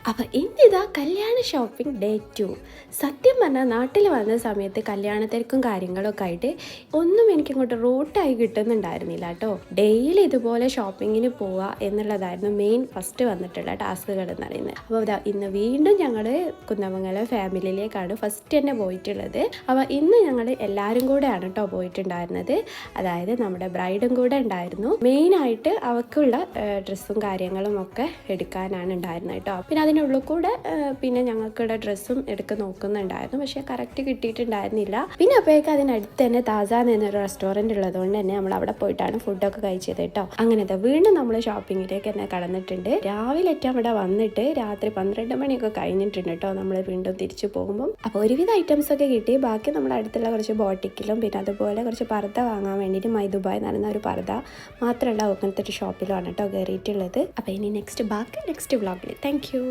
അപ്പോൾ ഇന്നിതാ കല്യാണ ഷോപ്പിംഗ് ഡേ 2. സത്യം പറഞ്ഞാൽ നാട്ടിൽ വന്ന സമയത്ത് കല്യാണത്തിരക്കും കാര്യങ്ങളൊക്കെ ആയിട്ട് ഒന്നും എനിക്കിങ്ങോട്ട് റൂട്ടായി കിട്ടുന്നുണ്ടായിരുന്നില്ല കേട്ടോ. ഡെയിലി ഇതുപോലെ ഷോപ്പിങ്ങിന് പോവുക എന്നുള്ളതായിരുന്നു മെയിൻ ഫസ്റ്റ് വന്നിട്ടുള്ള ടാസ്കുകൾ എന്ന് പറയുന്നത്. അപ്പോൾ ഇന്ന് വീണ്ടും ഞങ്ങൾ കുന്നമംഗലം ഫാമിലിയിലേക്കാണ് ഫസ്റ്റ് തന്നെ പോയിട്ടുള്ളത്. അപ്പോൾ ഇന്ന് ഞങ്ങൾ എല്ലാവരും കൂടെയാണ് കേട്ടോ പോയിട്ടുണ്ടായിരുന്നത്. അതായത് നമ്മുടെ ബ്രൈഡും കൂടെ ഉണ്ടായിരുന്നു. മെയിനായിട്ട് അവൾക്കുള്ള ഡ്രസ്സും കാര്യങ്ങളും ഒക്കെ എടുക്കാനാണ് ഉണ്ടായിരുന്നത് കേട്ടോ. പിന്നെ അതിനുള്ളിൽ കൂടെ പിന്നെ ഞങ്ങൾക്കുള്ള ഡ്രസ്സും എടുത്ത് നോക്കുന്നുണ്ടായിരുന്നു, പക്ഷേ കറക്റ്റ് കിട്ടിയിട്ടുണ്ടായിരുന്നില്ല. പിന്നെ അപ്പോഴേക്കും അതിനടുത്ത് തന്നെ താസാൻ എന്നൊരു റെസ്റ്റോറൻറ്റ് ഉള്ളതുകൊണ്ട് തന്നെ നമ്മൾ അവിടെ പോയിട്ടാണ് ഫുഡൊക്കെ കഴിച്ചത് കേട്ടോ. അങ്ങനത്തെ വീണ്ടും നമ്മൾ ഷോപ്പിങ്ങിലേക്ക് തന്നെ കടന്നിട്ടുണ്ട്. രാവിലെ ഏറ്റവും അവിടെ വന്നിട്ട് രാത്രി 12 മണിയൊക്കെ കഴിഞ്ഞിട്ടുണ്ട് കേട്ടോ നമ്മൾ വീണ്ടും തിരിച്ചു പോകുമ്പം. അപ്പോൾ ഒരുവിധ ഐറ്റംസ് ഒക്കെ കിട്ടി. ബാക്കി നമ്മുടെ അടുത്തുള്ള കുറച്ച് ബോട്ടിക്കിലും പിന്നെ അതുപോലെ കുറച്ച് പർദ്ദ വാങ്ങാൻ വേണ്ടിയിട്ട് മൈദുബായ് നടന്ന ഒരു പർദ്ദ മാത്രമല്ല അങ്ങനത്തെ ഒരു ഷോപ്പിലുമാണ് കേട്ടോ കയറിയിട്ടുള്ളത്. അപ്പോൾ ഇനി നെക്സ്റ്റ് വ്ളോഗിൽ താങ്ക് യു.